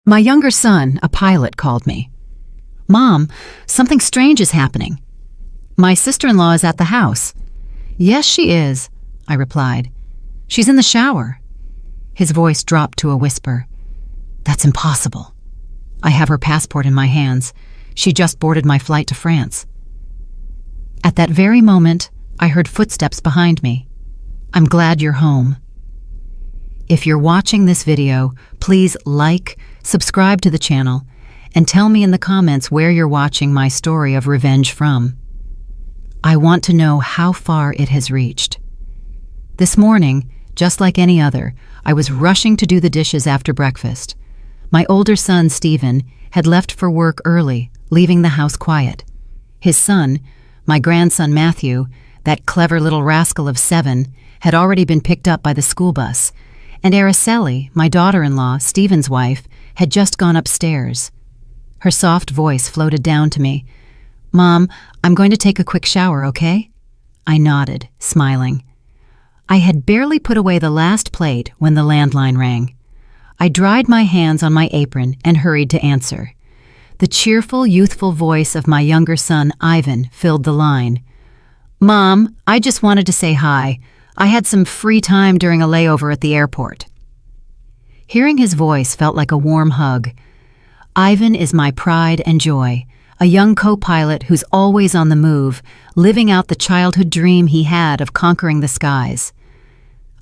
My younger son, a pilot, called me. "Mom, something strange is happening." "My sister-in-law is at the house." "Yes, she is," I replied. "She's in the shower." His voice dropped to a whisper. "That's impossible. I have her passport in my hands. She just boarded my flight to France." At that very moment, I heard footsteps behind me. "I'm glad you're home." If you're watching this video, please like, subscribe to the channel, and tell me in the comments where you're watching my story of revenge from. I want to know how far it has reached. This morning, just like any other, I was rushing to do the dishes after breakfast. My older son, Stephen, had left for work early, leaving the house quiet. His son, my grandson Matthew, that clever little rascal of 7, had already been picked up by the school bus, and Araceli, my daughter-in-law, Stephen's wife, had just gone upstairs. Her soft voice floated down to me. "Mom, I'm going to take a quick shower, okay?" I nodded, smiling. I had barely put away the last plate when the landline rang. I dried my hands on my apron and hurried to answer. The cheerful, youthful voice of my younger son, Ivan, filled the line. "Mom, I just wanted to say hi. I had some free time during a layover at the airport." Hearing his voice felt like a warm hug. Ivan is my pride and joy, a young co-pilot who's always on the move, living out the childhood dream he had of conquering the skies.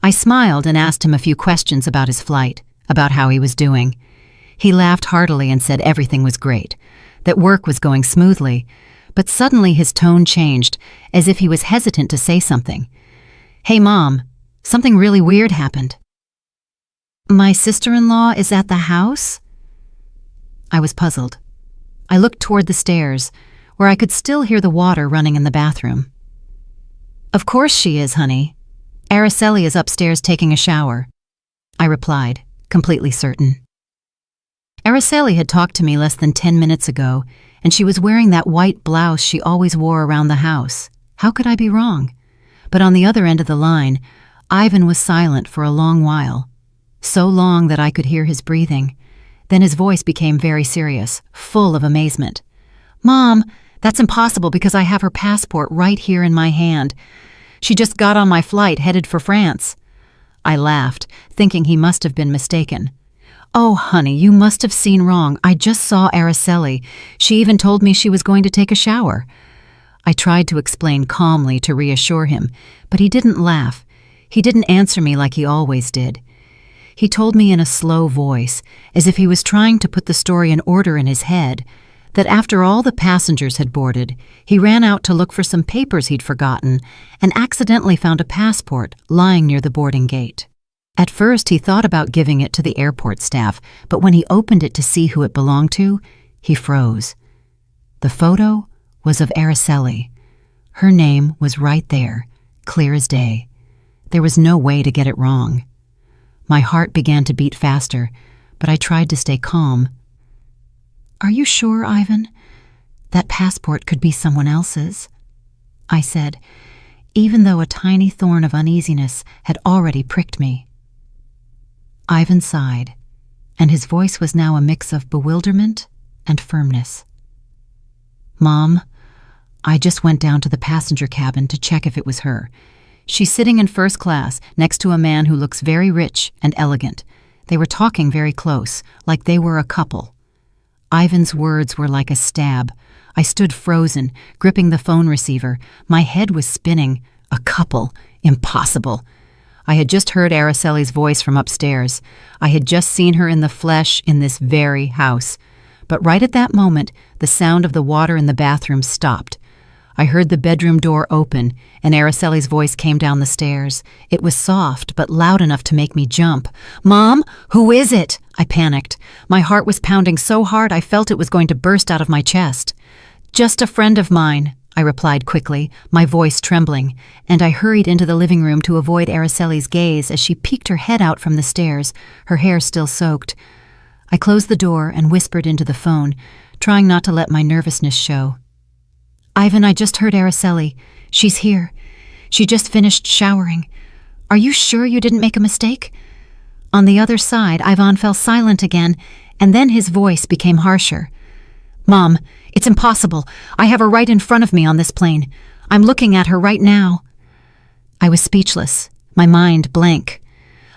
I smiled and asked him a few questions about his flight, about how he was doing. He laughed heartily and said everything was great, that work was going smoothly, but suddenly his tone changed, as if he was hesitant to say something. "Hey, Mom, something really weird happened." "My sister-in-law is at the house?" I was puzzled. I looked toward the stairs, where I could still hear the water running in the bathroom. "Of course she is, honey. Araceli is upstairs taking a shower," I replied, completely certain. Araceli had talked to me less than 10 minutes ago, and she was wearing that white blouse she always wore around the house. How could I be wrong? But on the other end of the line, Ivan was silent for a long while, so long that I could hear his breathing. Then his voice became very serious, full of amazement. "Mom, that's impossible because I have her passport right here in my hand. She just got on my flight headed for France." I laughed, thinking he must have been mistaken. "Oh, honey, you must have seen wrong. I just saw Araceli. She even told me she was going to take a shower." I tried to explain calmly to reassure him, but he didn't laugh. He didn't answer me like he always did. He told me in a slow voice, as if he was trying to put the story in order in his head, that after all the passengers had boarded, he ran out to look for some papers he'd forgotten and accidentally found a passport lying near the boarding gate. At first, he thought about giving it to the airport staff, but when he opened it to see who it belonged to, he froze. The photo was of Araceli. Her name was right there, clear as day. There was no way to get it wrong. My heart began to beat faster, but I tried to stay calm. "Are you sure, Ivan? That passport could be someone else's," I said, even though a tiny thorn of uneasiness had already pricked me. Ivan sighed, and his voice was now a mix of bewilderment and firmness. "Mom, I just went down to the passenger cabin to check if it was her. She's sitting in first class next to a man who looks very rich and elegant. They were talking very close, like they were a couple." Ivan's words were like a stab. I stood frozen, gripping the phone receiver. My head was spinning. A couple? Impossible. I had just heard Araceli's voice from upstairs. I had just seen her in the flesh in this very house. But right at that moment, the sound of the water in the bathroom stopped. I heard the bedroom door open, and Araceli's voice came down the stairs. It was soft, but loud enough to make me jump. "Mom, who is it?" I panicked. My heart was pounding so hard I felt it was going to burst out of my chest. "Just a friend of mine," I replied quickly, my voice trembling, and I hurried into the living room to avoid Araceli's gaze as she peeked her head out from the stairs, her hair still soaked. I closed the door and whispered into the phone, trying not to let my nervousness show. "Ivan, I just heard Araceli. She's here. She just finished showering. Are you sure you didn't make a mistake?" On the other side, Ivan fell silent again, and then his voice became harsher. "Mom, it's impossible. I have her right in front of me on this plane. I'm looking at her right now." I was speechless, my mind blank.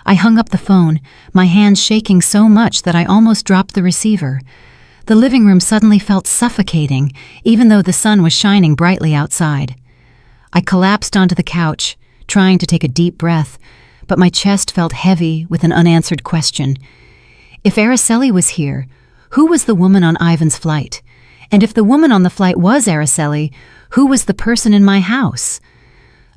I hung up the phone, my hands shaking so much that I almost dropped the receiver. The living room suddenly felt suffocating, even though the sun was shining brightly outside. I collapsed onto the couch, trying to take a deep breath, but my chest felt heavy with an unanswered question. If Araceli was here, who was the woman on Ivan's flight? And if the woman on the flight was Araceli, who was the person in my house?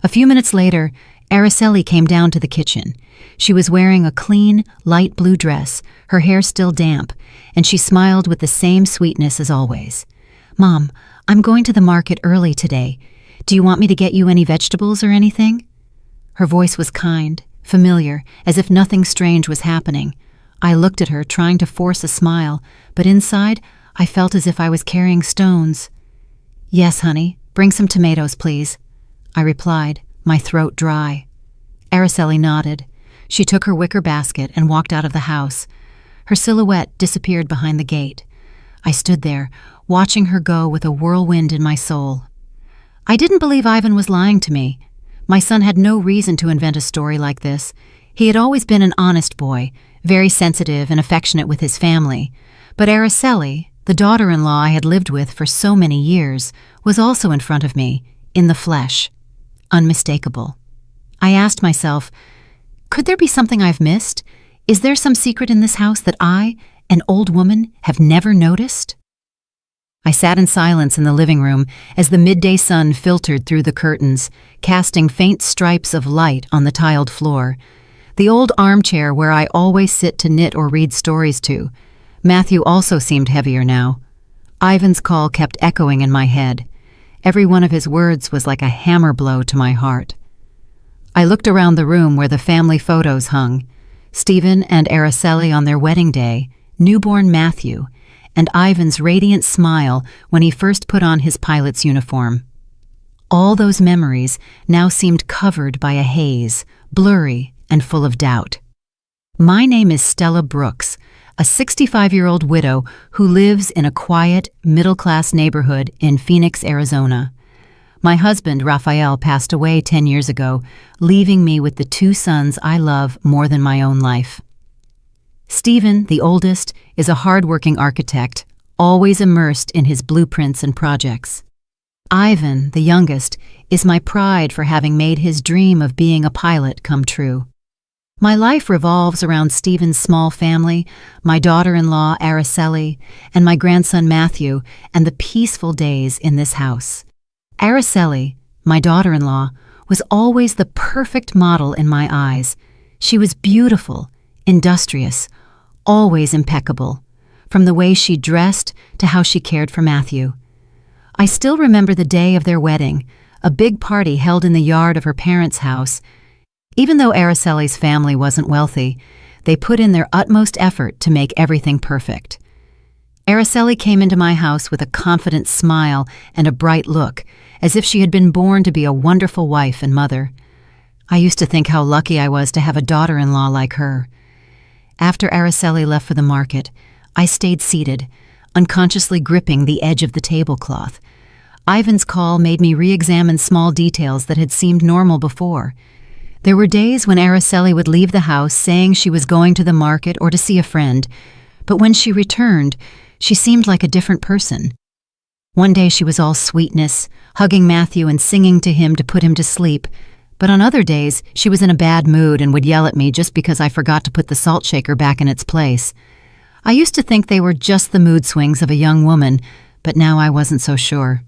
A few minutes later, Araceli came down to the kitchen. She was wearing a clean, light blue dress, her hair still damp, and she smiled with the same sweetness as always. "Mom, I'm going to the market early today. Do you want me to get you any vegetables or anything?" Her voice was kind, familiar, as if nothing strange was happening. I looked at her, trying to force a smile, but inside, I felt as if I was carrying stones. "Yes, honey, bring some tomatoes, please," I replied, my throat dry. Araceli nodded. She took her wicker basket and walked out of the house. Her silhouette disappeared behind the gate. I stood there, watching her go with a whirlwind in my soul. I didn't believe Ivan was lying to me. My son had no reason to invent a story like this. He had always been an honest boy, very sensitive and affectionate with his family. But Araceli, the daughter-in-law I had lived with for so many years, was also in front of me, in the flesh. Unmistakable. I asked myself, could there be something I've missed? Is there some secret in this house that I, an old woman, have never noticed? I sat in silence in the living room as the midday sun filtered through the curtains, casting faint stripes of light on the tiled floor. The old armchair where I always sit to knit or read stories to. Matthew also seemed heavier now. Ivan's call kept echoing in my head. Every one of his words was like a hammer blow to my heart. I looked around the room where the family photos hung. Stephen and Araceli on their wedding day, newborn Matthew, and Ivan's radiant smile when he first put on his pilot's uniform. All those memories now seemed covered by a haze, blurry and full of doubt. My name is Stella Brooks, a 65-year-old widow who lives in a quiet, middle-class neighborhood in Phoenix, Arizona. My husband, Raphael, passed away 10 years ago, leaving me with the two sons I love more than my own life. Stephen, the oldest, is a hard-working architect, always immersed in his blueprints and projects. Ivan, the youngest, is my pride for having made his dream of being a pilot come true. My life revolves around Stephen's small family, my daughter-in-law, Araceli, and my grandson, Matthew, and the peaceful days in this house. Araceli, my daughter-in-law, was always the perfect model in my eyes. She was beautiful, industrious, always impeccable, from the way she dressed to how she cared for Matthew. I still remember the day of their wedding, a big party held in the yard of her parents' house. Even though Araceli's family wasn't wealthy, they put in their utmost effort to make everything perfect. Araceli came into my house with a confident smile and a bright look, as if she had been born to be a wonderful wife and mother. I used to think how lucky I was to have a daughter-in-law like her. After Araceli left for the market, I stayed seated, unconsciously gripping the edge of the tablecloth. Ivan's call made me re-examine small details that had seemed normal before. There were days when Araceli would leave the house saying she was going to the market or to see a friend, but when she returned, she seemed like a different person. One day she was all sweetness, hugging Matthew and singing to him to put him to sleep, but on other days she was in a bad mood and would yell at me just because I forgot to put the salt shaker back in its place. I used to think they were just the mood swings of a young woman, but now I wasn't so sure.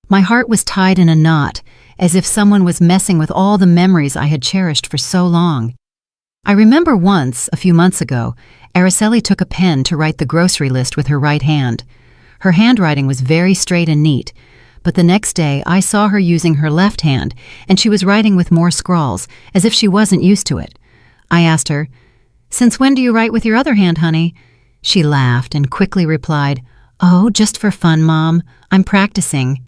My heart was tied in a knot, as if someone was messing with all the memories I had cherished for so long. I remember once, a few months ago, Araceli took a pen to write the grocery list with her right hand. Her handwriting was very straight and neat, but the next day I saw her using her left hand, and she was writing with more scrawls, as if she wasn't used to it. I asked her, "Since when do you write with your other hand, honey?" She laughed and quickly replied, "Oh, just for fun, Mom. I'm practicing."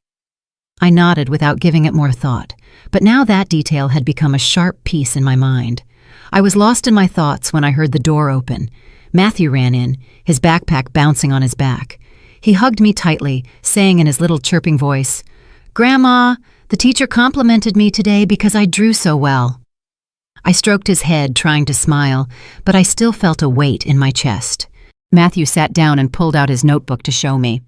I nodded without giving it more thought, but now that detail had become a sharp piece in my mind. I was lost in my thoughts when I heard the door open. Matthew ran in, his backpack bouncing on his back. He hugged me tightly, saying in his little chirping voice, "Grandma, the teacher complimented me today because I drew so well." I stroked his head, trying to smile, but I still felt a weight in my chest. Matthew sat down and pulled out his notebook to show me.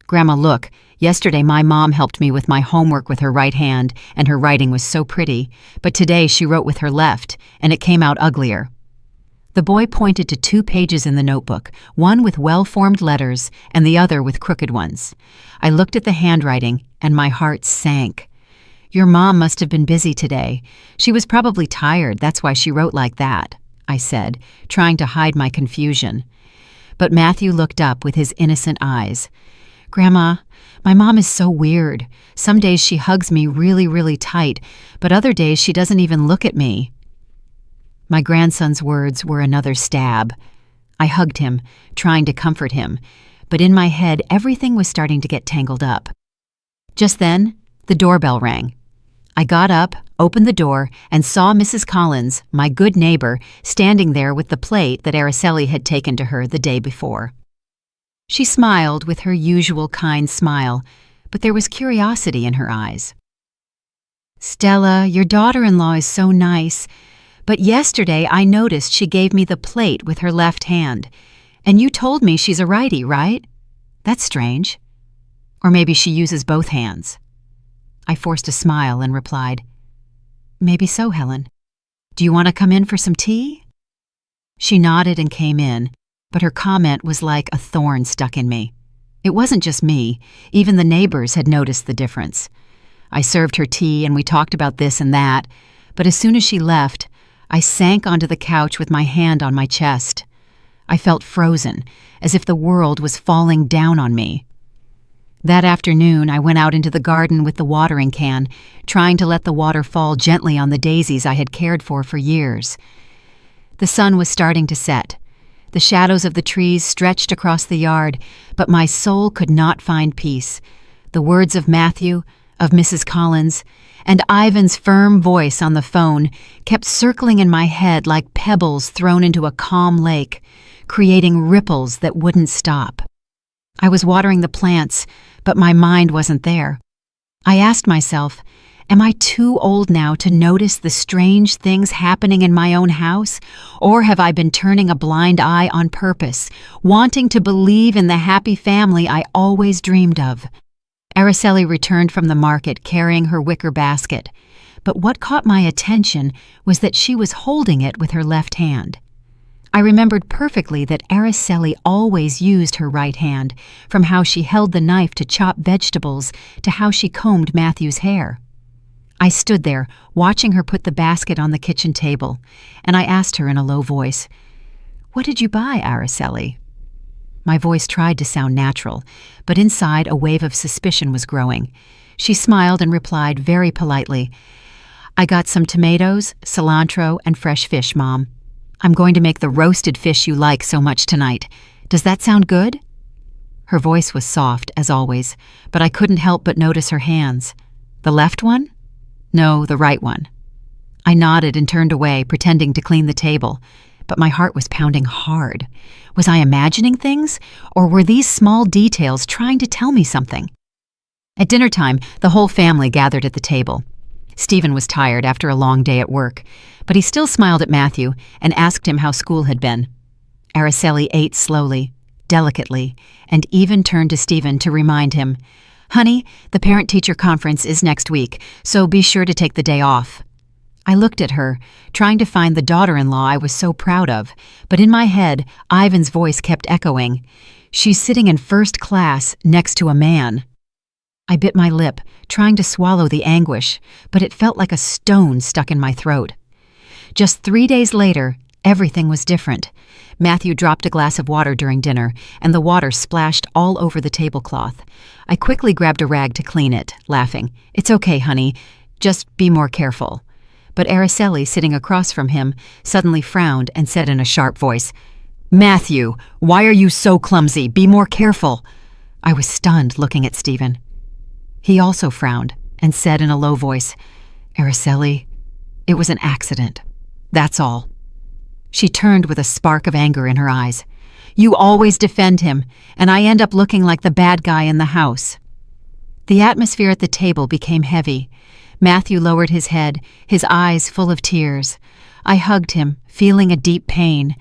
"Grandma, look, yesterday my mom helped me with my homework with her right hand, and her writing was so pretty, but today she wrote with her left, and it came out uglier." The boy pointed to 2 pages in the notebook, one with well-formed letters and the other with crooked ones. I looked at the handwriting, and my heart sank. "Your mom must have been busy today. She was probably tired, that's why she wrote like that," I said, trying to hide my confusion. But Matthew looked up with his innocent eyes. "Grandma, my mom is so weird. Some days she hugs me really, really tight, but other days she doesn't even look at me." My grandson's words were another stab. I hugged him, trying to comfort him, but in my head everything was starting to get tangled up. Just then, the doorbell rang. I got up, opened the door, and saw Mrs. Collins, my good neighbor, standing there with the plate that Araceli had taken to her the day before. She smiled with her usual kind smile, but there was curiosity in her eyes. "Stella, your daughter-in-law is so nice, but yesterday I noticed she gave me the plate with her left hand, and you told me she's a righty, right? That's strange. Or maybe she uses both hands." I forced a smile and replied, "Maybe so, Helen. Do you want to come in for some tea?" She nodded and came in, but her comment was like a thorn stuck in me. It wasn't just me, even the neighbors had noticed the difference. I served her tea and we talked about this and that, but as soon as she left, I sank onto the couch with my hand on my chest. I felt frozen, as if the world was falling down on me. That afternoon, I went out into the garden with the watering can, trying to let the water fall gently on the daisies I had cared for years. The sun was starting to set. The shadows of the trees stretched across the yard, but my soul could not find peace. The words of Matthew, of Mrs. Collins, and Ivan's firm voice on the phone kept circling in my head like pebbles thrown into a calm lake, creating ripples that wouldn't stop. I was watering the plants, but my mind wasn't there. I asked myself, am I too old now to notice the strange things happening in my own house, or have I been turning a blind eye on purpose, wanting to believe in the happy family I always dreamed of? Araceli returned from the market carrying her wicker basket, but what caught my attention was that she was holding it with her left hand. I remembered perfectly that Araceli always used her right hand, from how she held the knife to chop vegetables to how she combed Matthew's hair. I stood there, watching her put the basket on the kitchen table, and I asked her in a low voice, "What did you buy, Araceli?" My voice tried to sound natural, but inside a wave of suspicion was growing. She smiled and replied very politely, "I got some tomatoes, cilantro, and fresh fish, Mom. I'm going to make the roasted fish you like so much tonight. Does that sound good?" Her voice was soft, as always, but I couldn't help but notice her hands. The left one? No, the right one. I nodded and turned away, pretending to clean the table, but my heart was pounding hard. Was I imagining things, or were these small details trying to tell me something? At dinner time, the whole family gathered at the table. Stephen was tired after a long day at work, but he still smiled at Matthew and asked him how school had been. Araceli ate slowly, delicately, and even turned to Stephen to remind him, "Honey, the parent-teacher conference is next week, so be sure to take the day off." I looked at her, trying to find the daughter-in-law I was so proud of, but in my head, Ivan's voice kept echoing, "She's sitting in first class next to a man." I bit my lip, trying to swallow the anguish, but it felt like a stone stuck in my throat. Just 3 days later, everything was different. Matthew dropped a glass of water during dinner, and the water splashed all over the tablecloth. I quickly grabbed a rag to clean it, laughing, "It's okay, honey, just be more careful." But Araceli, sitting across from him, suddenly frowned and said in a sharp voice, "Matthew, why are you so clumsy? Be more careful." I was stunned, looking at Stephen. He also frowned and said in a low voice, "Araceli, it was an accident. That's all." She turned with a spark of anger in her eyes. "You always defend him, and I end up looking like the bad guy in the house." The atmosphere at the table became heavy. Matthew lowered his head, his eyes full of tears. I hugged him, feeling a deep pain.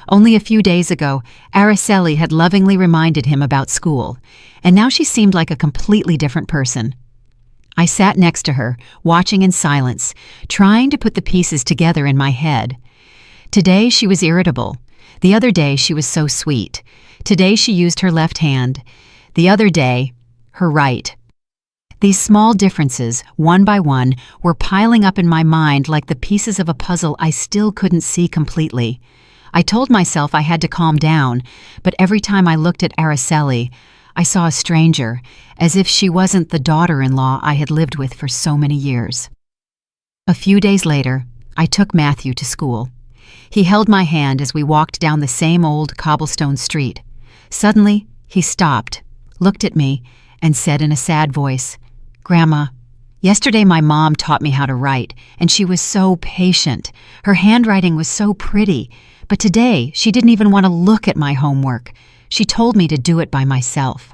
Only a few days ago, Araceli had lovingly reminded him about school, and now she seemed like a completely different person. I sat next to her, watching in silence, trying to put the pieces together in my head. Today she was irritable. The other day she was so sweet. Today she used her left hand. The other day, her right. These small differences, one by one, were piling up in my mind like the pieces of a puzzle I still couldn't see completely. I told myself I had to calm down, but every time I looked at Araceli, I saw a stranger, as if she wasn't the daughter-in-law I had lived with for so many years. A few days later, I took Matthew to school. He held my hand as we walked down the same old cobblestone street. Suddenly, he stopped, looked at me, and said in a sad voice, "Grandma, yesterday my mom taught me how to write, and she was so patient. Her handwriting was so pretty, but today she didn't even want to look at my homework. She told me to do it by myself."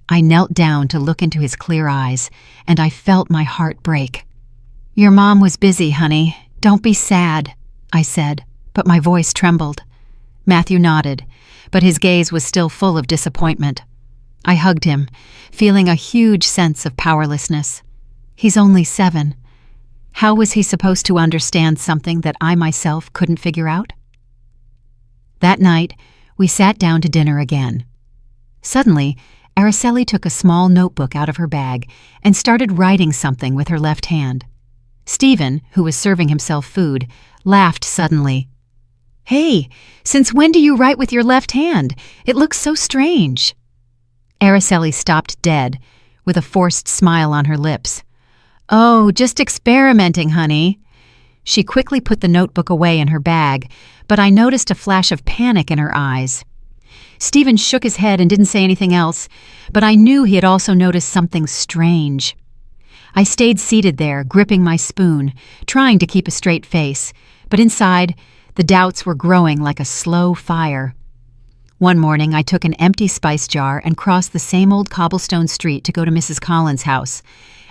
I knelt down to look into his clear eyes, and I felt my heart break. "Your mom was busy, honey. Don't be sad," I said, but my voice trembled. Matthew nodded, but his gaze was still full of disappointment. I hugged him, feeling a huge sense of powerlessness. He's only 7. How was he supposed to understand something that I myself couldn't figure out? That night, we sat down to dinner again. Suddenly, Araceli took a small notebook out of her bag and started writing something with her left hand. Stephen, who was serving himself food, laughed suddenly. "Hey, since when do you write with your left hand? It looks so strange." Araceli stopped dead, with a forced smile on her lips. "Oh, just experimenting, honey." She quickly put the notebook away in her bag, but I noticed a flash of panic in her eyes. Stephen shook his head and didn't say anything else, but I knew he had also noticed something strange. I stayed seated there, gripping my spoon, trying to keep a straight face, but inside, the doubts were growing like a slow fire. One morning, I took an empty spice jar and crossed the same old cobblestone street to go to Mrs. Collins' house.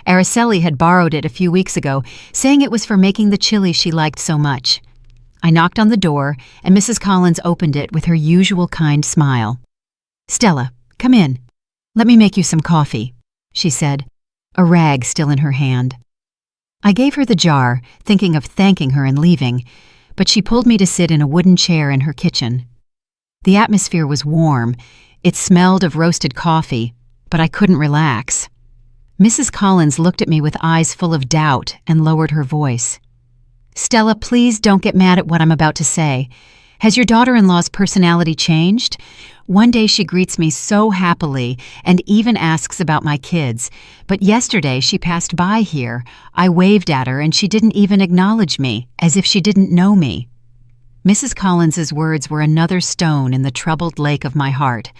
Araceli had borrowed it a few weeks ago, saying it was for making the chili she liked so much. I knocked on the door, and Mrs. Collins opened it with her usual kind smile. "Stella, come in. Let me make you some coffee," she said, a rag still in her hand. I gave her the jar, thinking of thanking her and leaving, but she pulled me to sit in a wooden chair in her kitchen. The atmosphere was warm. It smelled of roasted coffee, but I couldn't relax. Mrs. Collins looked at me with eyes full of doubt and lowered her voice. "Stella, please don't get mad at what I'm about to say. Has your daughter-in-law's personality changed? One day she greets me so happily and even asks about my kids, but yesterday she passed by here. I waved at her and she didn't even acknowledge me, as if she didn't know me." Mrs. Collins's words were another stone in the troubled lake of my heart.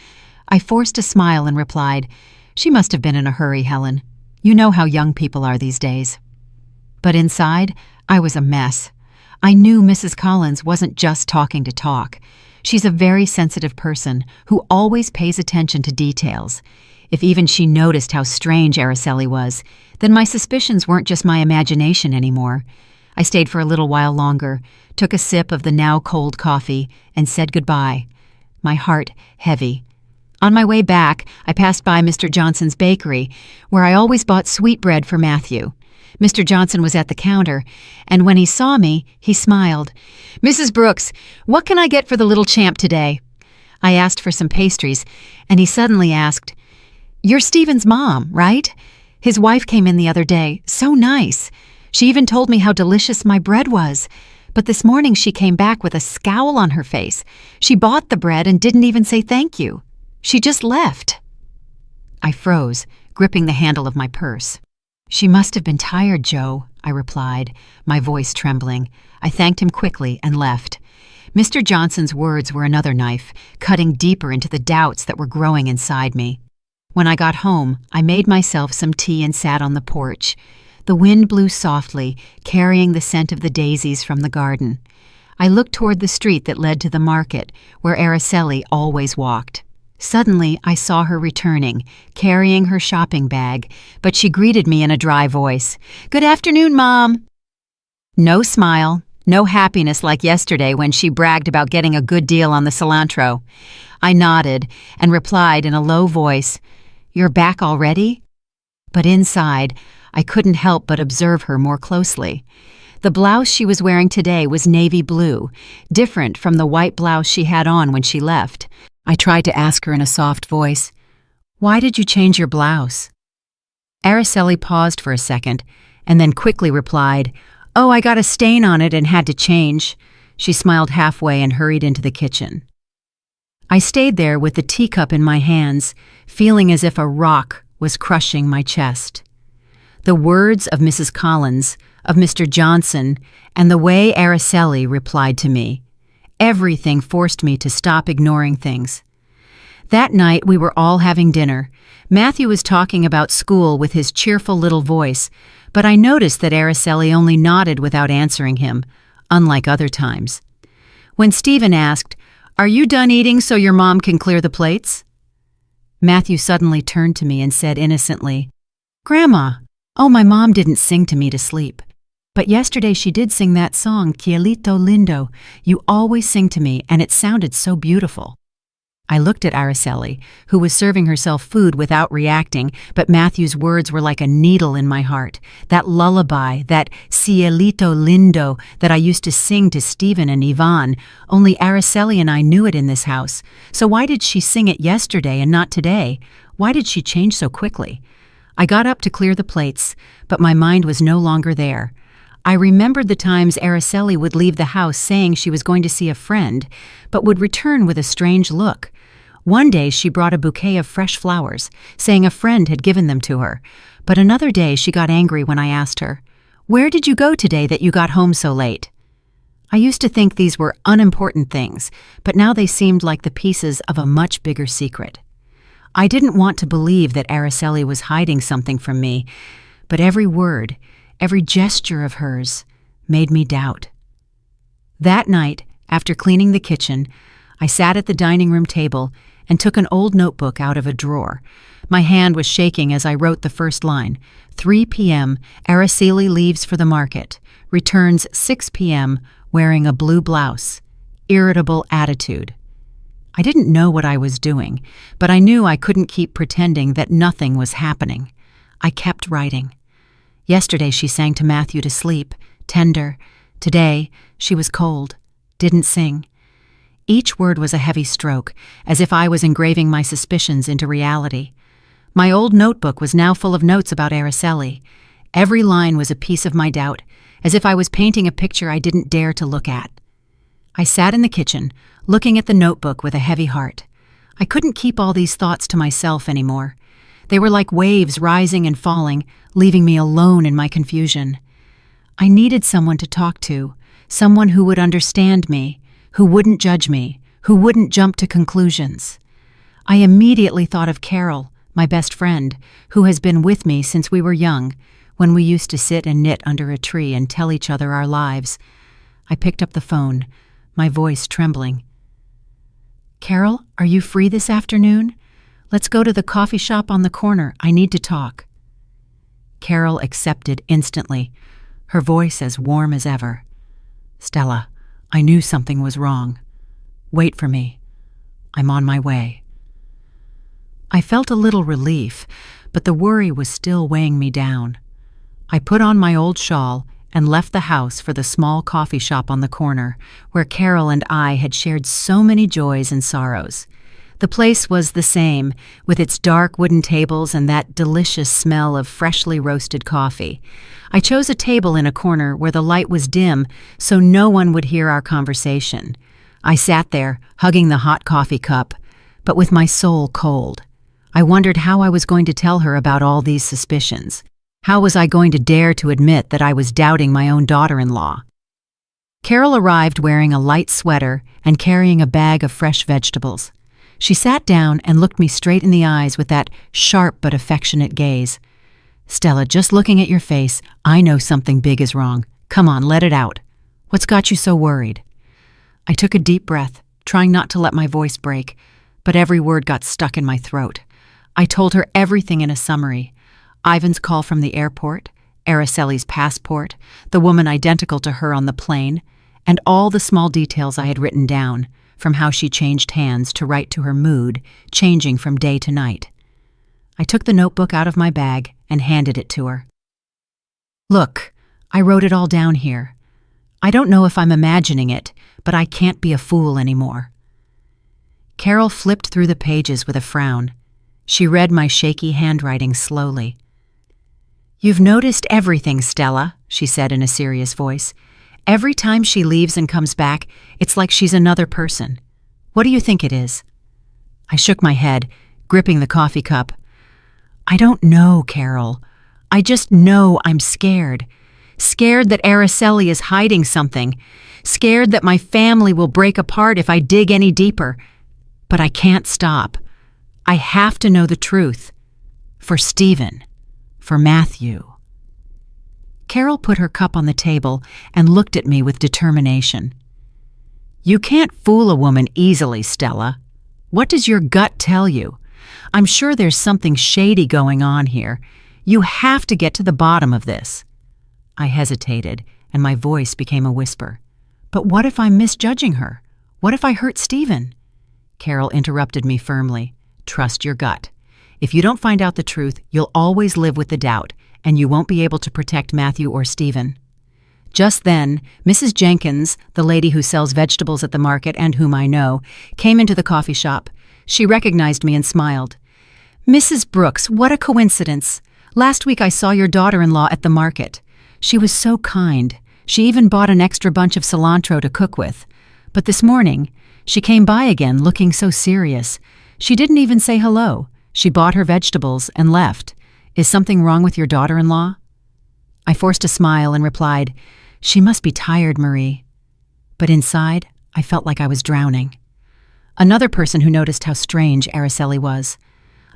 I forced a smile and replied, "She must have been in a hurry, Helen. You know how young people are these days." But inside, I was a mess. I knew Mrs. Collins wasn't just talking to talk. She's a very sensitive person who always pays attention to details. If even she noticed how strange Araceli was, then my suspicions weren't just my imagination anymore. I stayed for a little while longer, took a sip of the now cold coffee, and said goodbye, my heart heavy. On my way back, I passed by Mr. Johnson's bakery, where I always bought sweetbread for Matthew. Mr. Johnson was at the counter, and when he saw me, he smiled. "Mrs. Brooks, what can I get for the little champ today?" I asked for some pastries, and he suddenly asked, "You're Stephen's mom, right? His wife came in the other day. So nice. She even told me how delicious my bread was. But this morning she came back with a scowl on her face. She bought the bread and didn't even say thank you. She just left." I froze, gripping the handle of my purse. "She must have been tired, Joe," I replied, my voice trembling. I thanked him quickly and left. Mr. Johnson's words were another knife, cutting deeper into the doubts that were growing inside me. When I got home, I made myself some tea and sat on the porch. The wind blew softly, carrying the scent of the daisies from the garden. I looked toward the street that led to the market, where Araceli always walked. Suddenly, I saw her returning, carrying her shopping bag, but she greeted me in a dry voice. "Good afternoon, Mom." No smile, no happiness like yesterday when she bragged about getting a good deal on the cilantro. I nodded and replied in a low voice, "You're back already?" But inside, I couldn't help but observe her more closely. The blouse she was wearing today was navy blue, different from the white blouse she had on when she left. I tried to ask her in a soft voice, "Why did you change your blouse?" Araceli paused for a second, and then quickly replied, "Oh, I got a stain on it and had to change." She smiled halfway and hurried into the kitchen. I stayed there with the teacup in my hands, feeling as if a rock was crushing my chest. The words of Mrs. Collins, of Mr. Johnson, and the way Araceli replied to me, everything forced me to stop ignoring things. That night we were all having dinner. Matthew was talking about school with his cheerful little voice, but I noticed that Araceli only nodded without answering him, unlike other times. When Stephen asked, "Are you done eating so your mom can clear the plates?" Matthew suddenly turned to me and said innocently, "Grandma, oh, my mom didn't sing to me to sleep. But yesterday she did sing that song, Cielito Lindo. You always sing to me, and it sounded so beautiful." I looked at Araceli, who was serving herself food without reacting, but Matthew's words were like a needle in my heart. That lullaby, that Cielito Lindo that I used to sing to Stephen and Yvonne, only Araceli and I knew it in this house. So why did she sing it yesterday and not today? Why did she change so quickly? I got up to clear the plates, but my mind was no longer there. I remembered the times Araceli would leave the house saying she was going to see a friend, but would return with a strange look. One day she brought a bouquet of fresh flowers, saying a friend had given them to her, but another day she got angry when I asked her, "Where did you go today that you got home so late?" I used to think these were unimportant things, but now they seemed like the pieces of a much bigger secret. I didn't want to believe that Araceli was hiding something from me, but every word, every gesture of hers made me doubt. That night, after cleaning the kitchen, I sat at the dining room table and took an old notebook out of a drawer. My hand was shaking as I wrote the first line. 3 p.m., Araceli leaves for the market. Returns 6 p.m., wearing a blue blouse. Irritable attitude. I didn't know what I was doing, but I knew I couldn't keep pretending that nothing was happening. I kept writing. Yesterday she sang to Matthew to sleep, tender. Today she was cold, didn't sing. Each word was a heavy stroke, as if I was engraving my suspicions into reality. My old notebook was now full of notes about Araceli. Every line was a piece of my doubt, as if I was painting a picture I didn't dare to look at. I sat in the kitchen, looking at the notebook with a heavy heart. I couldn't keep all these thoughts to myself anymore. They were like waves rising and falling, leaving me alone in my confusion. I needed someone to talk to, someone who would understand me, who wouldn't judge me, who wouldn't jump to conclusions. I immediately thought of Carol, my best friend, who has been with me since we were young, when we used to sit and knit under a tree and tell each other our lives. I picked up the phone, my voice trembling. "Carol, are you free this afternoon? Let's go to the coffee shop on the corner. I need to talk." Carol accepted instantly, her voice as warm as ever. "Stella, I knew something was wrong. Wait for me. I'm on my way." I felt a little relief, but the worry was still weighing me down. I put on my old shawl and left the house for the small coffee shop on the corner, where Carol and I had shared so many joys and sorrows. The place was the same, with its dark wooden tables and that delicious smell of freshly roasted coffee. I chose a table in a corner where the light was dim so no one would hear our conversation. I sat there, hugging the hot coffee cup, but with my soul cold. I wondered how I was going to tell her about all these suspicions. How was I going to dare to admit that I was doubting my own daughter-in-law? Carol arrived wearing a light sweater and carrying a bag of fresh vegetables. She sat down and looked me straight in the eyes with that sharp but affectionate gaze. "Stella, just looking at your face, I know something big is wrong. Come on, let it out. What's got you so worried?" I took a deep breath, trying not to let my voice break, but every word got stuck in my throat. I told her everything in a summary. Ivan's call from the airport, Araceli's passport, the woman identical to her on the plane, and all the small details I had written down, from how she changed hands to right to her mood, changing from day to night. I took the notebook out of my bag and handed it to her. Look, I wrote it all down here. I don't know if I'm imagining it, but I can't be a fool anymore. Carol flipped through the pages with a frown. She read my shaky handwriting slowly. "You've noticed everything, Stella," she said in a serious voice. "Every time she leaves and comes back, it's like she's another person. What do you think it is?" I shook my head, gripping the coffee cup. "I don't know, Carol. I just know I'm scared. Scared that Araceli is hiding something. Scared that my family will break apart if I dig any deeper. But I can't stop. I have to know the truth. For Stephen. For Matthew." Carol put her cup on the table and looked at me with determination. "You can't fool a woman easily, Stella. What does your gut tell you? I'm sure there's something shady going on here. You have to get to the bottom of this." I hesitated, and my voice became a whisper. "But what if I'm misjudging her? What if I hurt Stephen?" Carol interrupted me firmly. "Trust your gut. If you don't find out the truth, you'll always live with the doubt, and you won't be able to protect Matthew or Stephen." Just then, Mrs. Jenkins, the lady who sells vegetables at the market and whom I know, came into the coffee shop. She recognized me and smiled. "Mrs. Brooks, what a coincidence. Last week I saw your daughter-in-law at the market. She was so kind. She even bought an extra bunch of cilantro to cook with. But this morning, she came by again looking so serious. She didn't even say hello. She bought her vegetables and left. Is something wrong with your daughter-in-law?" I forced a smile and replied, "She must be tired, Marie." But inside, I felt like I was drowning. Another person who noticed how strange Araceli was.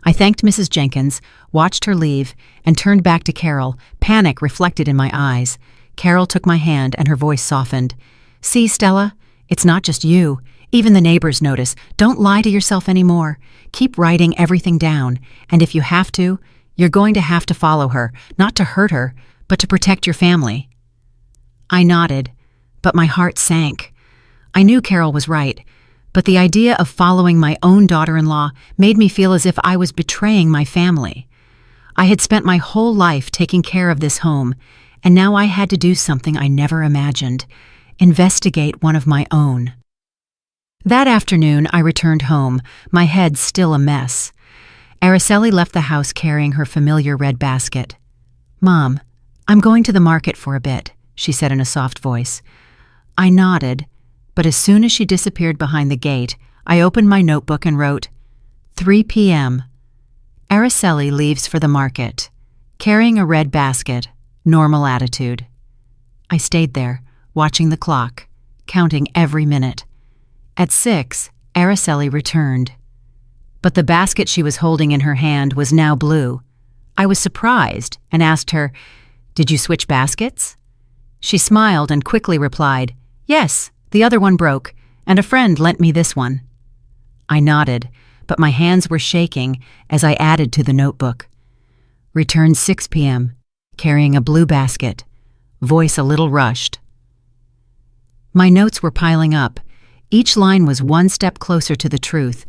I thanked Mrs. Jenkins, watched her leave, and turned back to Carol, panic reflected in my eyes. Carol took my hand and her voice softened. "See, Stella, it's not just you. Even the neighbors notice. Don't lie to yourself anymore. Keep writing everything down, and if you have to, you're going to have to follow her, not to hurt her, but to protect your family." I nodded, but my heart sank. I knew Carol was right, but the idea of following my own daughter-in-law made me feel as if I was betraying my family. I had spent my whole life taking care of this home, and now I had to do something I never imagined: investigate one of my own. That afternoon, I returned home, my head still a mess. Araceli left the house carrying her familiar red basket. "Mom, I'm going to the market for a bit," she said in a soft voice. I nodded, but as soon as she disappeared behind the gate, I opened my notebook and wrote, 3 p.m. Araceli leaves for the market, carrying a red basket, normal attitude. I stayed there, watching the clock, counting every minute. At 6, Araceli returned. But the basket she was holding in her hand was now blue. I was surprised and asked her, "Did you switch baskets?" She smiled and quickly replied, "Yes, the other one broke, and a friend lent me this one." I nodded, but my hands were shaking as I added to the notebook. Returned 6 p.m., carrying a blue basket, voice a little rushed. My notes were piling up. Each line was one step closer to the truth,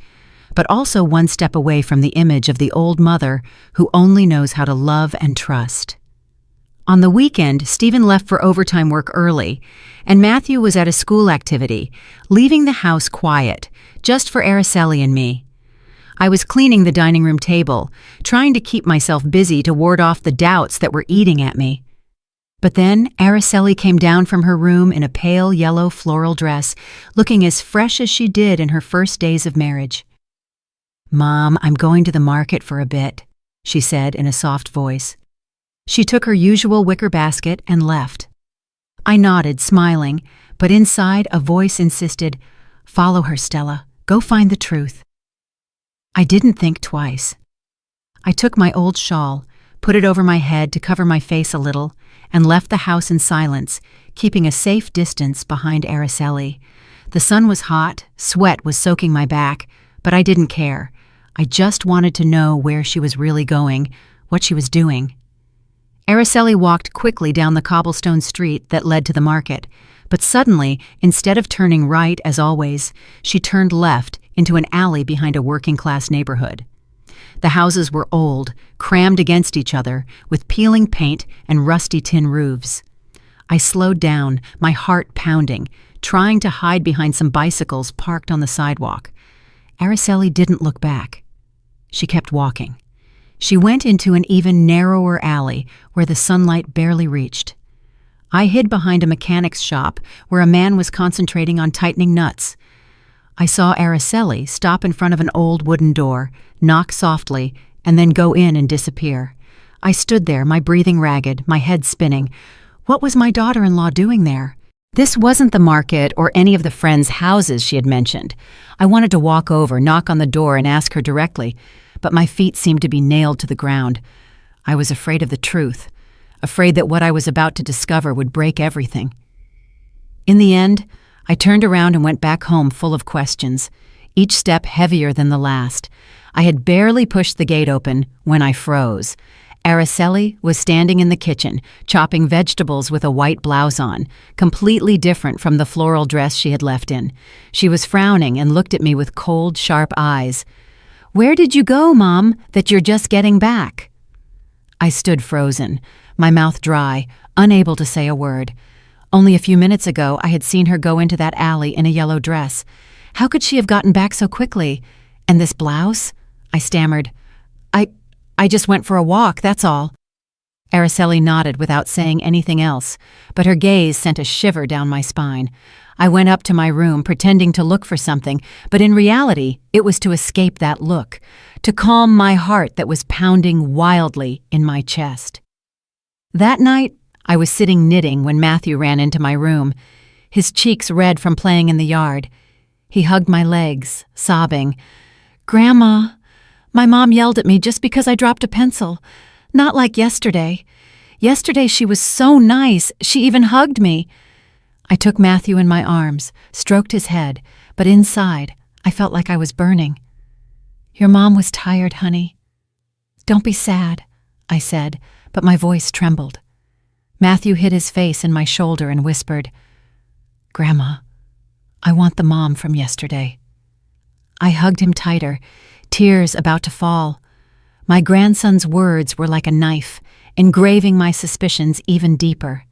but also one step away from the image of the old mother who only knows how to love and trust. On the weekend, Stephen left for overtime work early, and Matthew was at a school activity, leaving the house quiet, just for Araceli and me. I was cleaning the dining room table, trying to keep myself busy to ward off the doubts that were eating at me. But then Araceli came down from her room in a pale yellow floral dress, looking as fresh as she did in her first days of marriage. "Mom, I'm going to the market for a bit," she said in a soft voice. She took her usual wicker basket and left. I nodded, smiling, but inside a voice insisted, "Follow her, Stella. Go find the truth." I didn't think twice. I took my old shawl, put it over my head to cover my face a little, and left the house in silence, keeping a safe distance behind Araceli. The sun was hot, sweat was soaking my back, but I didn't care. I just wanted to know where she was really going, what she was doing. Araceli walked quickly down the cobblestone street that led to the market, but suddenly, instead of turning right as always, she turned left into an alley behind a working-class neighborhood. The houses were old, crammed against each other, with peeling paint and rusty tin roofs. I slowed down, my heart pounding, trying to hide behind some bicycles parked on the sidewalk. Araceli didn't look back. She kept walking. She went into an even narrower alley where the sunlight barely reached. I hid behind a mechanic's shop where a man was concentrating on tightening nuts. I saw Araceli stop in front of an old wooden door, knock softly, and then go in and disappear. I stood there, my breathing ragged, my head spinning. What was my daughter-in-law doing there? This wasn't the market or any of the friends' houses she had mentioned. I wanted to walk over, knock on the door, and ask her directly, but my feet seemed to be nailed to the ground. I was afraid of the truth, afraid that what I was about to discover would break everything. In the end, I turned around and went back home full of questions, each step heavier than the last. I had barely pushed the gate open when I froze. Araceli was standing in the kitchen, chopping vegetables with a white blouse on, completely different from the floral dress she had left in. She was frowning and looked at me with cold, sharp eyes. "Where did you go, Mom, that you're just getting back?" I stood frozen, my mouth dry, unable to say a word. Only a few minutes ago, I had seen her go into that alley in a yellow dress. How could she have gotten back so quickly? And this blouse? I stammered. I just went for a walk, that's all. Araceli nodded without saying anything else, but her gaze sent a shiver down my spine. I went up to my room, pretending to look for something, but in reality, it was to escape that look, to calm my heart that was pounding wildly in my chest. That night, I was sitting knitting when Matthew ran into my room, his cheeks red from playing in the yard. He hugged my legs, sobbing, "Grandma, my mom yelled at me just because I dropped a pencil. Not like yesterday. Yesterday she was so nice, she even hugged me." I took Matthew in my arms, stroked his head, but inside, I felt like I was burning. "Your mom was tired, honey." "Don't be sad," I said, but my voice trembled. Matthew hid his face in my shoulder and whispered, "Grandma, I want the mom from yesterday." I hugged him tighter, tears about to fall. My grandson's words were like a knife, engraving my suspicions even deeper.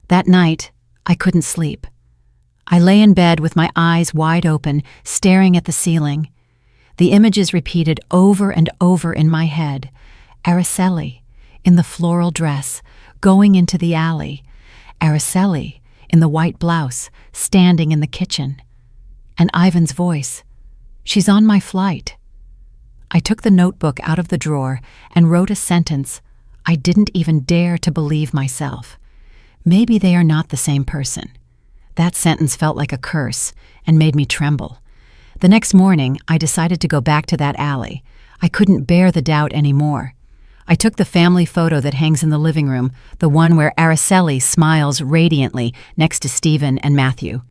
That night, I couldn't sleep. I lay in bed with my eyes wide open, staring at the ceiling. The images repeated over and over in my head. Araceli, in the floral dress, going into the alley. Araceli, in the white blouse, standing in the kitchen. And Ivan's voice. "She's on my flight." I took the notebook out of the drawer and wrote a sentence. I didn't even dare to believe myself. Maybe they are not the same person. That sentence felt like a curse and made me tremble. The next morning, I decided to go back to that alley. I couldn't bear the doubt anymore. I took the family photo that hangs in the living room, the one where Araceli smiles radiantly next to Stephen and Matthew.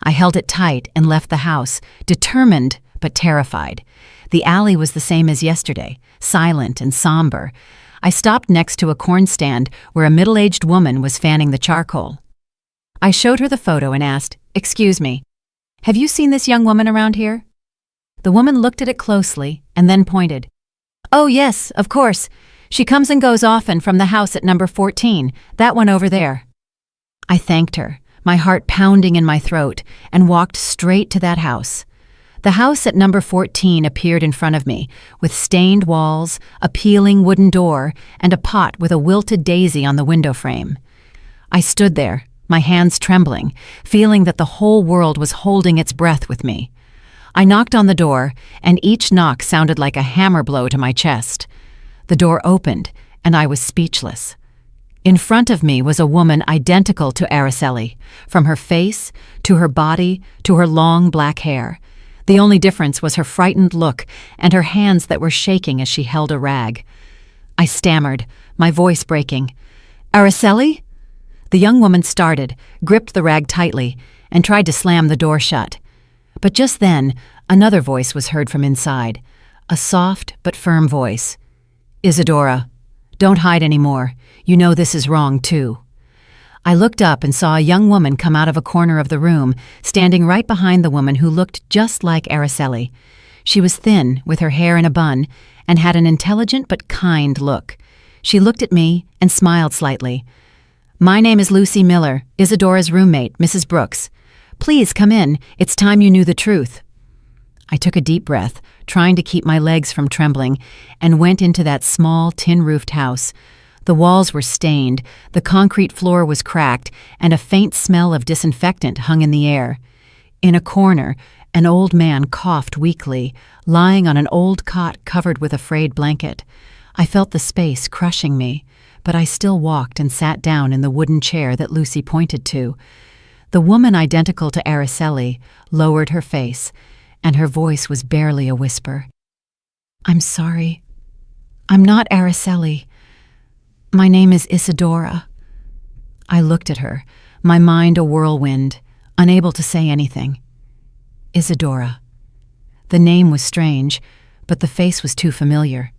I held it tight and left the house, determined but terrified. The alley was the same as yesterday, silent and somber. I stopped next to a corn stand where a middle-aged woman was fanning the charcoal. I showed her the photo and asked, "Excuse me, have you seen this young woman around here?" The woman looked at it closely and then pointed. "Oh yes, of course. She comes and goes often from the house at number 14, that one over there." I thanked her, my heart pounding in my throat, and walked straight to that house. The house at number 14 appeared in front of me, with stained walls, a peeling wooden door, and a pot with a wilted daisy on the window frame. I stood there, my hands trembling, feeling that the whole world was holding its breath with me. I knocked on the door, and each knock sounded like a hammer blow to my chest. The door opened, and I was speechless. In front of me was a woman identical to Araceli, from her face, to her body, to her long black hair. The only difference was her frightened look and her hands that were shaking as she held a rag. I stammered, my voice breaking. "Araceli?" The young woman started, gripped the rag tightly, and tried to slam the door shut. But just then, another voice was heard from inside, a soft but firm voice. "Isadora, don't hide anymore. You know this is wrong, too." I looked up and saw a young woman come out of a corner of the room, standing right behind the woman who looked just like Araceli. She was thin, with her hair in a bun, and had an intelligent but kind look. She looked at me and smiled slightly. "My name is Lucy Miller, Isadora's roommate, Mrs. Brooks. Please come in. It's time you knew the truth." I took a deep breath, trying to keep my legs from trembling, and went into that small, tin-roofed house. The walls were stained, the concrete floor was cracked, and a faint smell of disinfectant hung in the air. In a corner, an old man coughed weakly, lying on an old cot covered with a frayed blanket. I felt the space crushing me, but I still walked and sat down in the wooden chair that Lucy pointed to. The woman identical to Araceli lowered her face, and her voice was barely a whisper. "I'm sorry. I'm not Araceli. My name is Isadora." I looked at her, my mind a whirlwind, unable to say anything. Isadora. The name was strange, but the face was too familiar.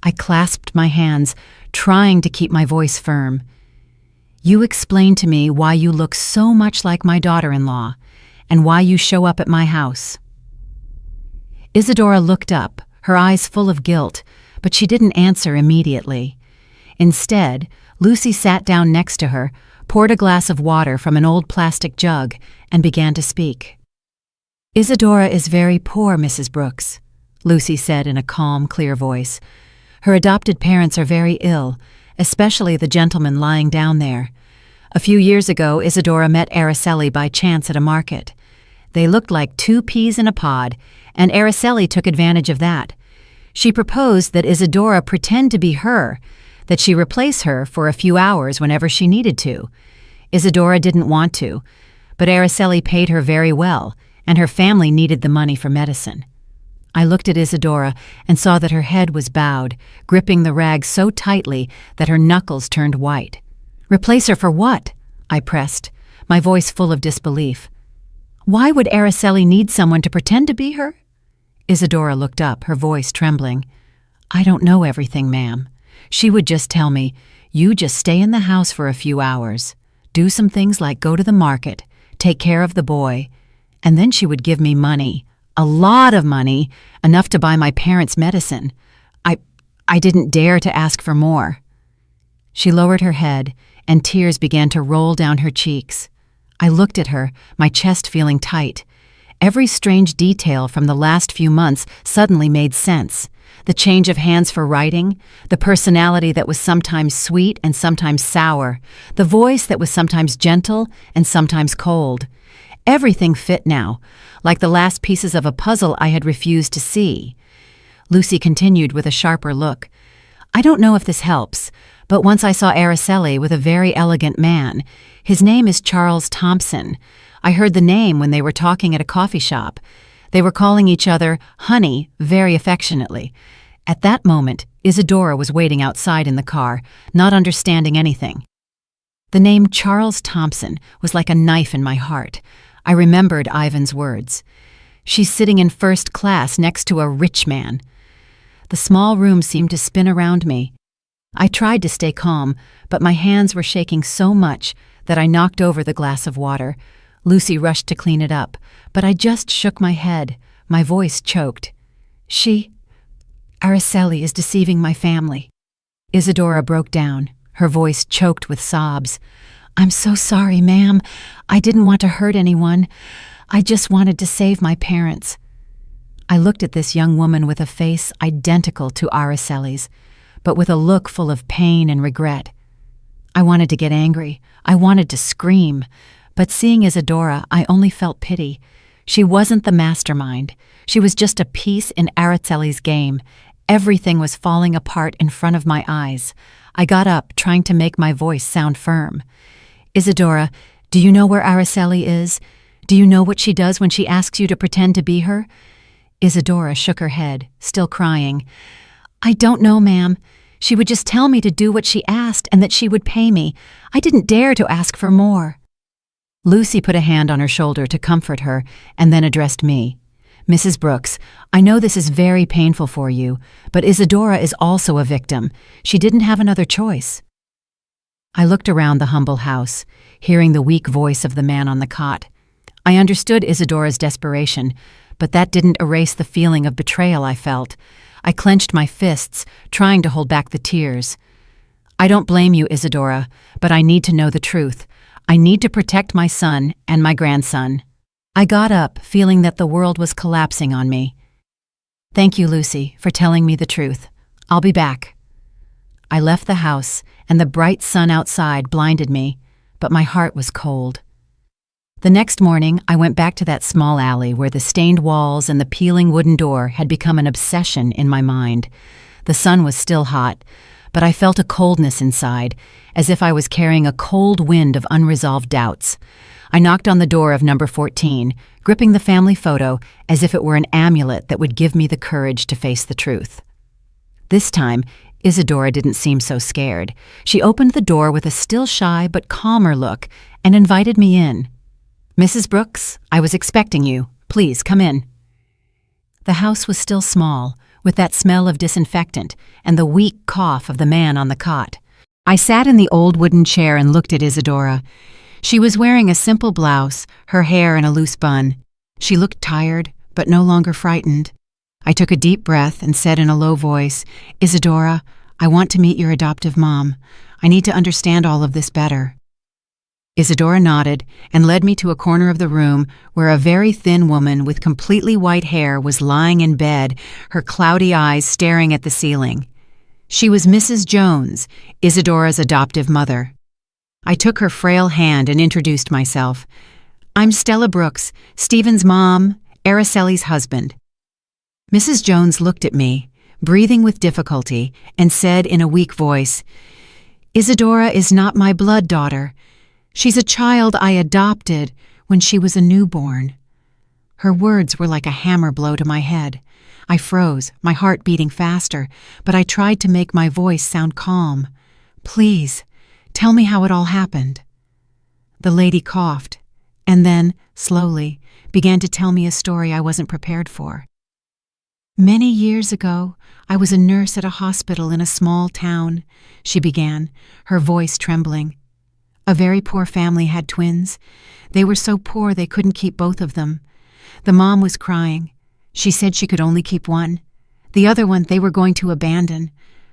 I clasped my hands, trying to keep my voice firm. "You explain to me why you look so much like my daughter-in-law, and why you show up at my house." Isadora looked up, her eyes full of guilt, but she didn't answer immediately. Instead, Lucy sat down next to her, poured a glass of water from an old plastic jug, and began to speak. "Isadora is very poor, Mrs. Brooks," Lucy said in a calm, clear voice. "Her adopted parents are very ill, especially the gentleman lying down there. A few years ago, Isadora met Araceli by chance at a market. They looked like two peas in a pod, and Araceli took advantage of that. She proposed that Isadora pretend to be her, that she replace her for a few hours whenever she needed to. Isadora didn't want to, but Araceli paid her very well, and her family needed the money for medicine." I looked at Isadora and saw that her head was bowed, gripping the rag so tightly that her knuckles turned white. "Replace her for what?" I pressed, my voice full of disbelief. "Why would Araceli need someone to pretend to be her?" Isadora looked up, her voice trembling. "I don't know everything, ma'am. She would just tell me, 'You just stay in the house for a few hours. Do some things like go to the market, take care of the boy,' and then she would give me money. A lot of money, enough to buy my parents' medicine. I didn't dare to ask for more." She lowered her head, and tears began to roll down her cheeks. I looked at her, my chest feeling tight. Every strange detail from the last few months suddenly made sense. The change of hands for writing, the personality that was sometimes sweet and sometimes sour, the voice that was sometimes gentle and sometimes cold. Everything fit now, like the last pieces of a puzzle I had refused to see. Lucy continued with a sharper look. "I don't know if this helps, but once I saw Araceli with a very elegant man. His name is Charles Thompson. I heard the name when they were talking at a coffee shop. They were calling each other honey very affectionately. At that moment, Isadora was waiting outside in the car, not understanding anything. The name Charles Thompson was like a knife in my heart. I remembered Ivan's words. She's sitting in first class next to a rich man. The small room seemed to spin around me. I tried to stay calm, but my hands were shaking so much that I knocked over the glass of water. Lucy rushed to clean it up, but I just shook my head. My voice choked. Araceli is deceiving my family." Isadora broke down, her voice choked with sobs. "I'm so sorry, ma'am. I didn't want to hurt anyone. I just wanted to save my parents." I looked at this young woman with a face identical to Araceli's, but with a look full of pain and regret. I wanted to get angry. I wanted to scream. But seeing Isadora, I only felt pity. She wasn't the mastermind. She was just a piece in Araceli's game. Everything was falling apart in front of my eyes. I got up, trying to make my voice sound firm. "Isadora, do you know where Araceli is? Do you know what she does when she asks you to pretend to be her?" Isadora shook her head, still crying. "I don't know, ma'am. She would just tell me to do what she asked and that she would pay me. I didn't dare to ask for more." Lucy put a hand on her shoulder to comfort her and then addressed me. Mrs. Brooks, I know this is very painful for you, but Isadora is also a victim. She didn't have another choice. I looked around the humble house, hearing the weak voice of the man on the cot. I understood Isadora's desperation, but that didn't erase the feeling of betrayal I felt. I clenched my fists, trying to hold back the tears. I don't blame you, Isadora, but I need to know the truth. I need to protect my son and my grandson. I got up, feeling that the world was collapsing on me. Thank you, Lucy, for telling me the truth. I'll be back. I left the house, and the bright sun outside blinded me, but my heart was cold. The next morning, I went back to that small alley where the stained walls and the peeling wooden door had become an obsession in my mind. The sun was still hot, but I felt a coldness inside, as if I was carrying a cold wind of unresolved doubts. I knocked on the door of number 14, gripping the family photo as if it were an amulet that would give me the courage to face the truth. This time, Isadora didn't seem so scared. She opened the door with a still shy but calmer look and invited me in. Mrs. Brooks, I was expecting you. Please, come in. The house was still small, with that smell of disinfectant and the weak cough of the man on the cot. I sat in the old wooden chair and looked at Isadora. She was wearing a simple blouse, her hair in a loose bun. She looked tired, but no longer frightened. I took a deep breath and said in a low voice, Isadora, I want to meet your adoptive mom. I need to understand all of this better. Isadora nodded and led me to a corner of the room where a very thin woman with completely white hair was lying in bed, her cloudy eyes staring at the ceiling. She was Mrs. Jones, Isadora's adoptive mother. I took her frail hand and introduced myself. I'm Stella Brooks, Stephen's mom, Araceli's husband. Mrs. Jones looked at me, breathing with difficulty, and said in a weak voice, Isadora is not my blood daughter. She's a child I adopted when she was a newborn. Her words were like a hammer blow to my head. I froze, my heart beating faster, but I tried to make my voice sound calm. Please, tell me how it all happened. The lady coughed, and then, slowly, began to tell me a story I wasn't prepared for. Many years ago, I was a nurse at a hospital in a small town, she began, her voice trembling. A very poor family had twins. They were so poor they couldn't keep both of them. The mom was crying. She said she could only keep one. The other one they were going to abandon.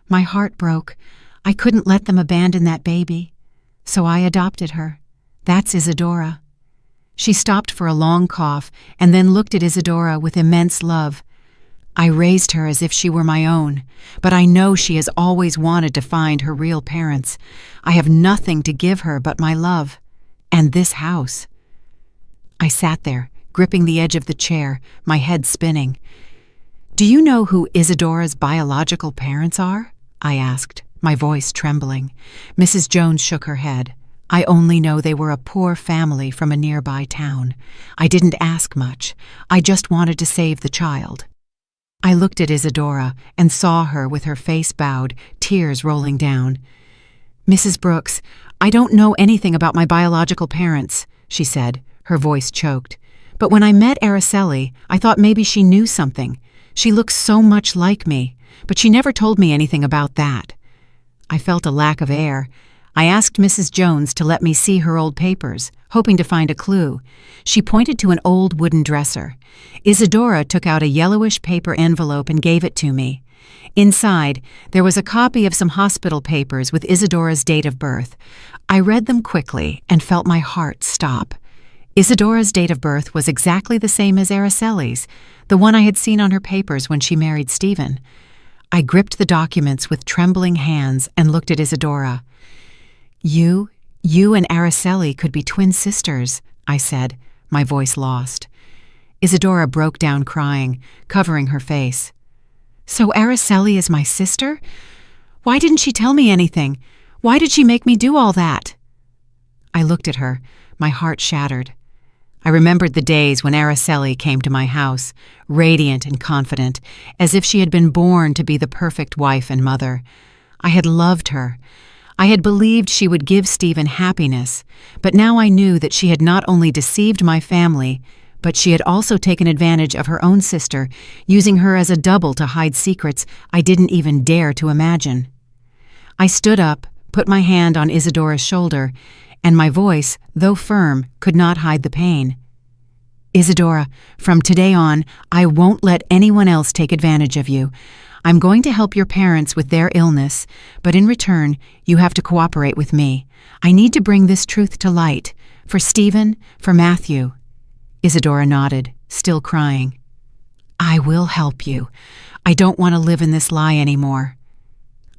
My heart broke. I couldn't let them abandon that baby. So I adopted her. That's Isadora. She stopped for a long cough and then looked at Isadora with immense love. I raised her as if she were my own, but I know she has always wanted to find her real parents. I have nothing to give her but my love, and this house. I sat there, gripping the edge of the chair, my head spinning. Do you know who Isadora's biological parents are? I asked, my voice trembling. Mrs. Jones shook her head. I only know they were a poor family from a nearby town. I didn't ask much. I just wanted to save the child. I looked at Isadora and saw her with her face bowed, tears rolling down. Mrs. Brooks, I don't know anything about my biological parents, she said, her voice choked. But when I met Araceli, I thought maybe she knew something. She looks so much like me, but she never told me anything about that. I felt a lack of air. I asked Mrs. Jones to let me see her old papers, hoping to find a clue. She pointed to an old wooden dresser. Isadora took out a yellowish paper envelope and gave it to me. Inside, there was a copy of some hospital papers with Isadora's date of birth. I read them quickly and felt my heart stop. Isadora's date of birth was exactly the same as Araceli's, the one I had seen on her papers when she married Stephen. I gripped the documents with trembling hands and looked at Isadora. You and Araceli could be twin sisters, I said, my voice lost. Isadora broke down crying, covering her face. So Araceli is my sister? Why didn't she tell me anything? Why did she make me do all that? I looked at her, my heart shattered. I remembered the days when Araceli came to my house, radiant and confident, as if she had been born to be the perfect wife and mother. I had loved her. I had believed she would give Stephen happiness, but now I knew that she had not only deceived my family, but she had also taken advantage of her own sister, using her as a double to hide secrets I didn't even dare to imagine. I stood up, put my hand on Isadora's shoulder, and my voice, though firm, could not hide the pain. Isadora, from today on, I won't let anyone else take advantage of you. I'm going to help your parents with their illness, but in return, you have to cooperate with me. I need to bring this truth to light, for Stephen, for Matthew. Isadora nodded, still crying. I will help you. I don't want to live in this lie anymore.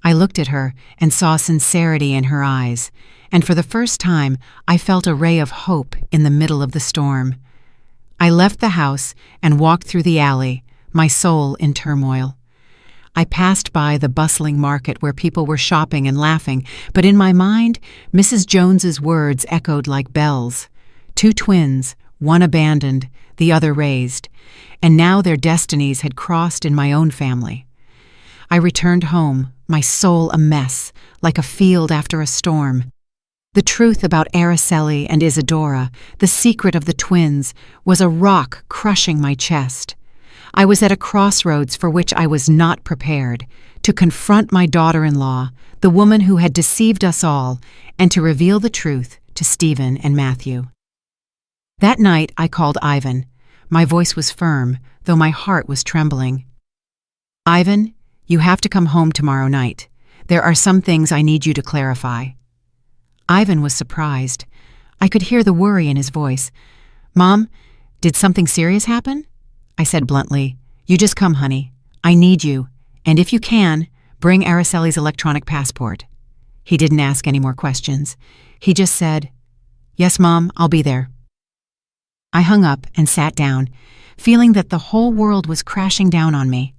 I looked at her and saw sincerity in her eyes, and for the first time, I felt a ray of hope in the middle of the storm. I left the house and walked through the alley, my soul in turmoil. I passed by the bustling market where people were shopping and laughing, but in my mind, Mrs. Jones's words echoed like bells. 2 twins, one abandoned, the other raised, and now their destinies had crossed in my own family. I returned home, my soul a mess, like a field after a storm. The truth about Araceli and Isadora, the secret of the twins, was a rock crushing my chest. I was at a crossroads for which I was not prepared, to confront my daughter-in-law, the woman who had deceived us all, and to reveal the truth to Stephen and Matthew. That night I called Ivan. My voice was firm, though my heart was trembling. Ivan, you have to come home tomorrow night. There are some things I need you to clarify. Ivan was surprised. I could hear the worry in his voice. Mom, did something serious happen? I said bluntly, you just come, honey. I need you, and if you can, bring Araceli's electronic passport. He didn't ask any more questions. He just said, yes, Mom, I'll be there. I hung up and sat down, feeling that the whole world was crashing down on me.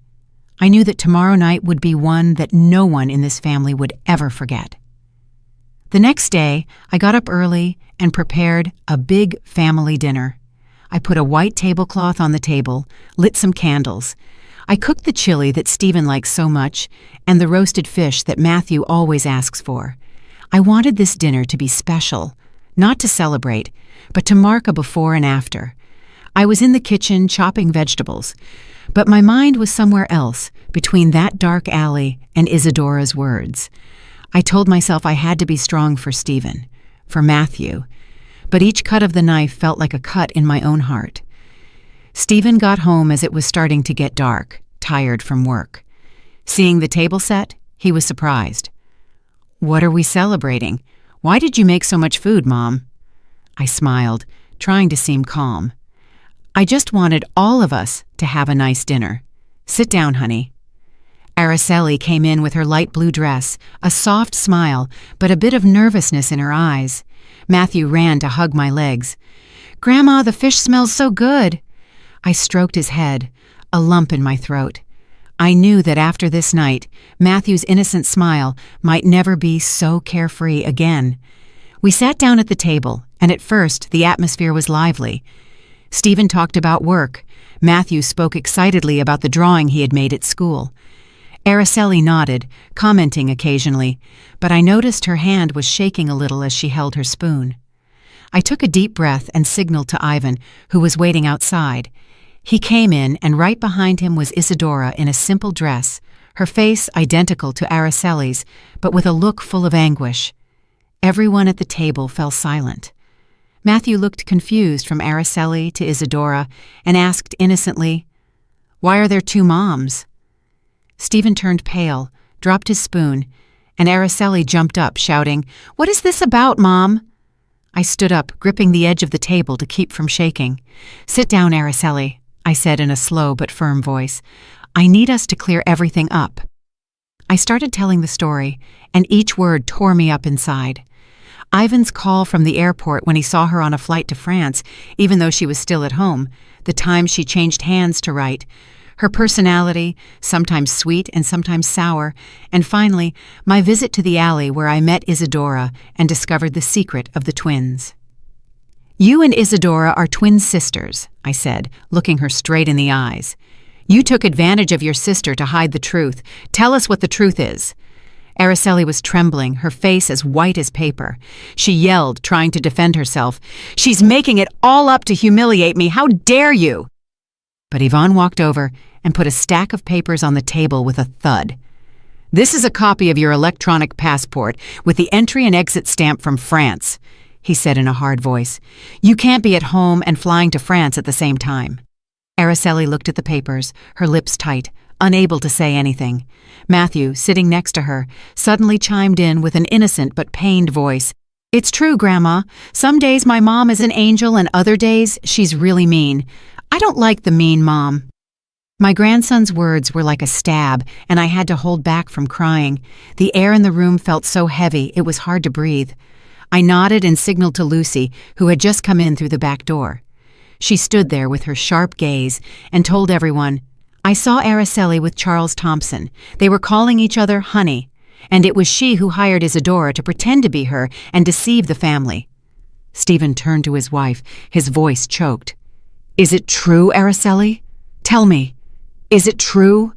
I knew that tomorrow night would be one that no one in this family would ever forget. The next day, I got up early and prepared a big family dinner. I put a white tablecloth on the table, lit some candles. I cooked the chili that Stephen likes so much and the roasted fish that Matthew always asks for. I wanted this dinner to be special, not to celebrate, but to mark a before and after. I was in the kitchen chopping vegetables, but my mind was somewhere else, between that dark alley and Isadora's words. I told myself I had to be strong for Stephen, for Matthew, but each cut of the knife felt like a cut in my own heart. Stephen got home as it was starting to get dark, tired from work. Seeing the table set, he was surprised. What are we celebrating? Why did you make so much food, Mom? I smiled, trying to seem calm. I just wanted all of us to have a nice dinner. Sit down, honey. Araceli came in with her light blue dress, a soft smile, but a bit of nervousness in her eyes. Matthew ran to hug my legs. Grandma, the fish smells so good. I stroked his head, a lump in my throat. I knew that after this night, Matthew's innocent smile might never be so carefree again. We sat down at the table, and at first the atmosphere was lively. Stephen talked about work. Matthew spoke excitedly about the drawing he had made at school. Araceli nodded, commenting occasionally, but I noticed her hand was shaking a little as she held her spoon. I took a deep breath and signaled to Ivan, who was waiting outside. He came in, and right behind him was Isadora in a simple dress, her face identical to Araceli's, but with a look full of anguish. Everyone at the table fell silent. Matthew looked confused from Araceli to Isadora and asked innocently, "Why are there 2 moms?" Stephen turned pale, dropped his spoon, and Araceli jumped up, shouting, "What is this about, Mom?" I stood up, gripping the edge of the table to keep from shaking. "Sit down, Araceli," I said in a slow but firm voice. "I need us to clear everything up." I started telling the story, and each word tore me up inside. Ivan's call from the airport when he saw her on a flight to France, even though she was still at home, the time she changed hands to write, her personality, sometimes sweet and sometimes sour, and finally, my visit to the alley where I met Isadora and discovered the secret of the twins. "You and Isadora are twin sisters," I said, looking her straight in the eyes. "You took advantage of your sister to hide the truth. Tell us what the truth is." Araceli was trembling, her face as white as paper. She yelled, trying to defend herself. "She's making it all up to humiliate me. How dare you?" But Yvonne walked over and put a stack of papers on the table with a thud. "This is a copy of your electronic passport with the entry and exit stamp from France," he said in a hard voice. "You can't be at home and flying to France at the same time." Araceli looked at the papers, her lips tight, unable to say anything. Matthew, sitting next to her, suddenly chimed in with an innocent but pained voice. "It's true, Grandma. Some days my mom is an angel and other days she's really mean. I don't like the mean mom." My grandson's words were like a stab, and I had to hold back from crying. The air in the room felt so heavy it was hard to breathe. I nodded and signaled to Lucy, who had just come in through the back door. She stood there with her sharp gaze and told everyone, "I saw Araceli with Charles Thompson. They were calling each other honey, and it was she who hired Isadora to pretend to be her and deceive the family." Stephen turned to his wife, his voice choked. "Is it true, Araceli? Tell me, is it true?"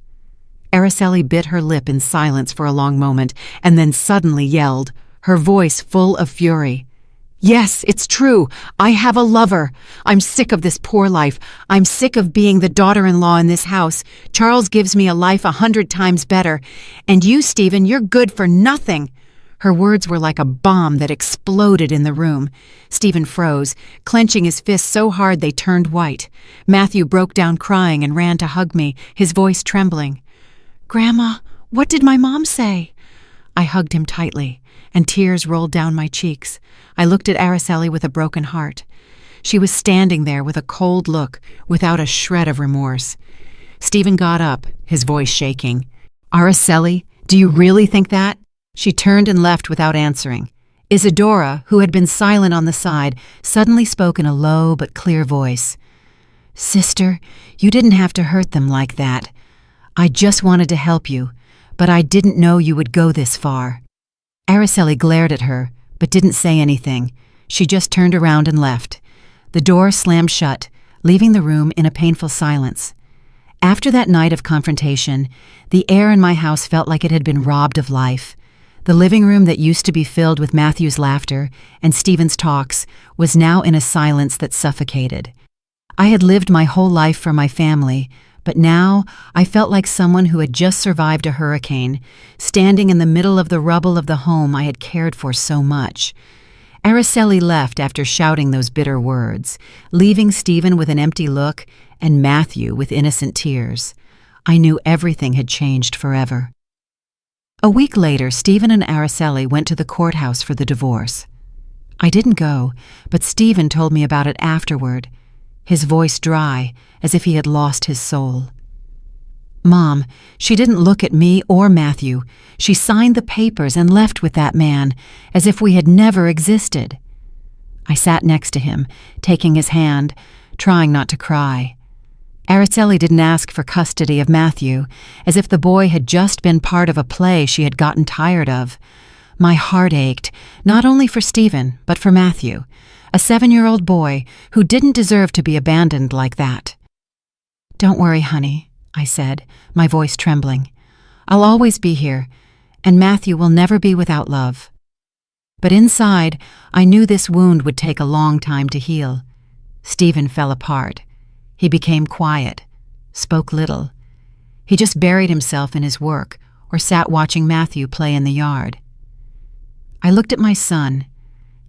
Araceli bit her lip in silence for a long moment and then suddenly yelled, her voice full of fury. "Yes, it's true. I have a lover. I'm sick of this poor life. I'm sick of being the daughter-in-law in this house. Charles gives me a life 100 times better. And you, Stephen, you're good for nothing." Her words were like a bomb that exploded in the room. Stephen froze, clenching his fists so hard they turned white. Matthew broke down crying and ran to hug me, his voice trembling. "Grandma, what did my mom say?" I hugged him tightly, and tears rolled down my cheeks. I looked at Araceli with a broken heart. She was standing there with a cold look, without a shred of remorse. Stephen got up, his voice shaking. "Araceli, do you really think that?" She turned and left without answering. Isadora, who had been silent on the side, suddenly spoke in a low but clear voice. "Sister, you didn't have to hurt them like that. I just wanted to help you, but I didn't know you would go this far." Araceli glared at her, but didn't say anything. She just turned around and left. The door slammed shut, leaving the room in a painful silence. After that night of confrontation, the air in my house felt like it had been robbed of life. The living room that used to be filled with Matthew's laughter and Stephen's talks was now in a silence that suffocated. I had lived my whole life for my family, but now I felt like someone who had just survived a hurricane, standing in the middle of the rubble of the home I had cared for so much. Araceli left after shouting those bitter words, leaving Stephen with an empty look and Matthew with innocent tears. I knew everything had changed forever. A week later, Stephen and Araceli went to the courthouse for the divorce. I didn't go, but Stephen told me about it afterward, his voice dry, as if he had lost his soul. "Mom, she didn't look at me or Matthew. She signed the papers and left with that man, as if we had never existed." I sat next to him, taking his hand, trying not to cry. Araceli didn't ask for custody of Matthew, as if the boy had just been part of a play she had gotten tired of. My heart ached, not only for Stephen, but for Matthew, a 7-year-old boy who didn't deserve to be abandoned like that. "Don't worry, honey," I said, my voice trembling. "I'll always be here, and Matthew will never be without love." But inside, I knew this wound would take a long time to heal. Stephen fell apart. He became quiet, spoke little. He just buried himself in his work or sat watching Matthew play in the yard. I looked at my son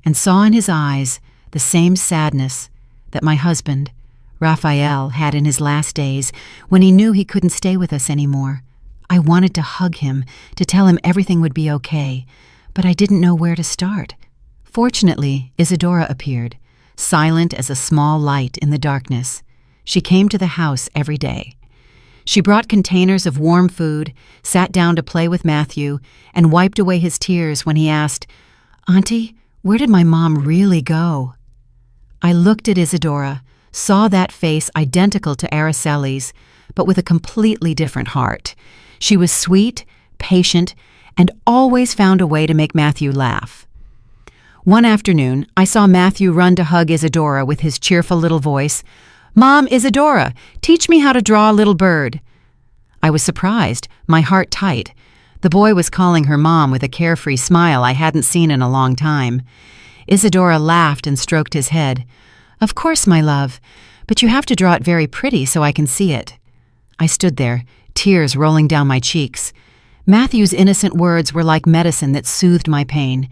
and saw in his eyes the same sadness that my husband, Raphael, had in his last days when he knew he couldn't stay with us anymore. I wanted to hug him, to tell him everything would be okay, but I didn't know where to start. Fortunately, Isadora appeared, silent as a small light in the darkness. She came to the house every day. She brought containers of warm food, sat down to play with Matthew, and wiped away his tears when he asked, "Auntie, where did my mom really go?" I looked at Isadora, saw that face identical to Araceli's, but with a completely different heart. She was sweet, patient, and always found a way to make Matthew laugh. One afternoon, I saw Matthew run to hug Isadora with his cheerful little voice. "Mom, Isadora, teach me how to draw a little bird." I was surprised, my heart tight. The boy was calling her mom with a carefree smile I hadn't seen in a long time. Isadora laughed and stroked his head. "Of course, my love, but you have to draw it very pretty so I can see it." I stood there, tears rolling down my cheeks. Matthew's innocent words were like medicine that soothed my pain.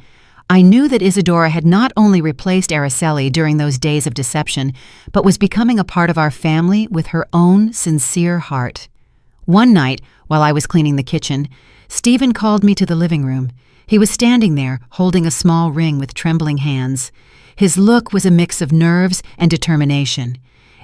I knew that Isadora had not only replaced Araceli during those days of deception, but was becoming a part of our family with her own sincere heart. One night, while I was cleaning the kitchen, Stephen called me to the living room. He was standing there, holding a small ring with trembling hands. His look was a mix of nerves and determination.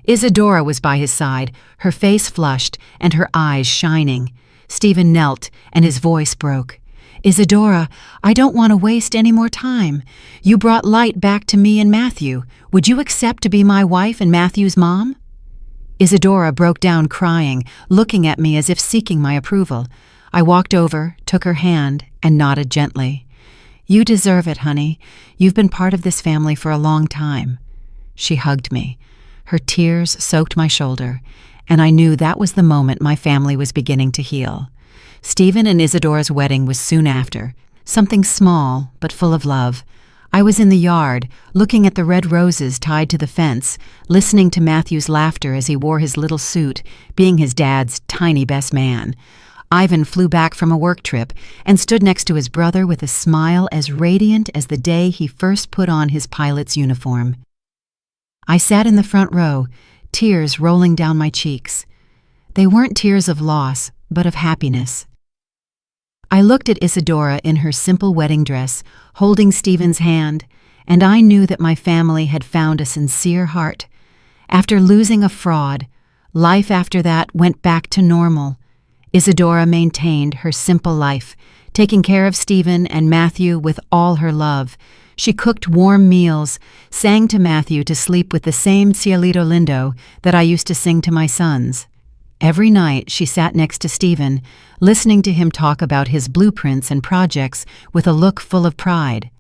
Isadora was by his side, her face flushed and her eyes shining. Stephen knelt, and his voice broke. "Isadora, I don't want to waste any more time. You brought light back to me and Matthew. Would you accept to be my wife and Matthew's mom?" Isadora broke down crying, looking at me as if seeking my approval. I walked over, took her hand, and nodded gently. "You deserve it, honey. You've been part of this family for a long time." She hugged me. Her tears soaked my shoulder, and I knew that was the moment my family was beginning to heal. Stephen and Isadora's wedding was soon after, something small but full of love. I was in the yard, looking at the red roses tied to the fence, listening to Matthew's laughter as he wore his little suit, being his dad's tiny best man. Ivan flew back from a work trip and stood next to his brother with a smile as radiant as the day he first put on his pilot's uniform. I sat in the front row, tears rolling down my cheeks. They weren't tears of loss, but of happiness. I looked at Isadora in her simple wedding dress, holding Stephen's hand, and I knew that my family had found a sincere heart. After losing a fraud, life after that went back to normal. Isadora maintained her simple life, taking care of Stephen and Matthew with all her love. She cooked warm meals, sang to Matthew to sleep with the same Cielito Lindo that I used to sing to my sons. Every night she sat next to Stephen, listening to him talk about his blueprints and projects with a look full of pride.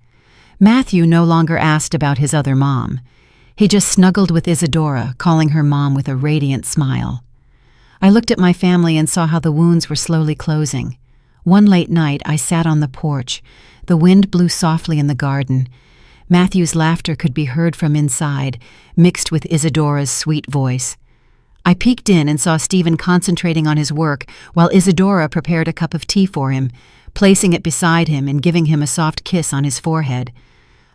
Matthew no longer asked about his other mom. He just snuggled with Isadora, calling her mom with a radiant smile. I looked at my family and saw how the wounds were slowly closing. One late night, I sat on the porch. The wind blew softly in the garden. Matthew's laughter could be heard from inside, mixed with Isadora's sweet voice. I peeked in and saw Stephen concentrating on his work while Isadora prepared a cup of tea for him, placing it beside him and giving him a soft kiss on his forehead.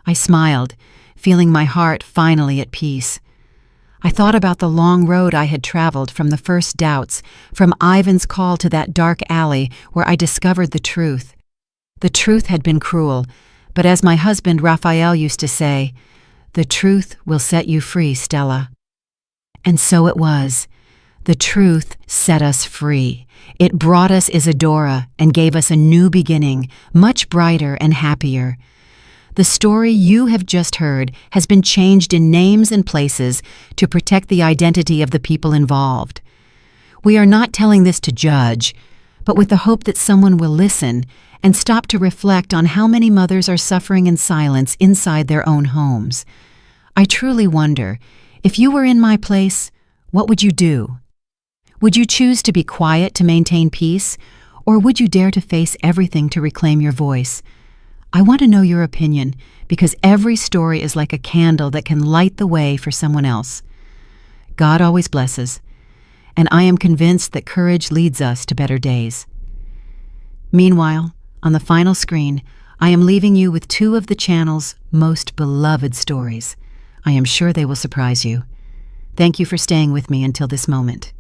I smiled, feeling my heart finally at peace. I thought about the long road I had traveled from the first doubts, from Ivan's call to that dark alley where I discovered the truth. The truth had been cruel, but as my husband Raphael used to say, "The truth will set you free, Stella." And so it was. The truth set us free. It brought us Isadora and gave us a new beginning, much brighter and happier. The story you have just heard has been changed in names and places to protect the identity of the people involved. We are not telling this to judge, but with the hope that someone will listen and stop to reflect on how many mothers are suffering in silence inside their own homes. I truly wonder, if you were in my place, what would you do? Would you choose to be quiet to maintain peace, or would you dare to face everything to reclaim your voice? I want to know your opinion, because every story is like a candle that can light the way for someone else. God always blesses, and I am convinced that courage leads us to better days. Meanwhile, on the final screen, I am leaving you with two of the channel's most beloved stories. I am sure they will surprise you. Thank you for staying with me until this moment.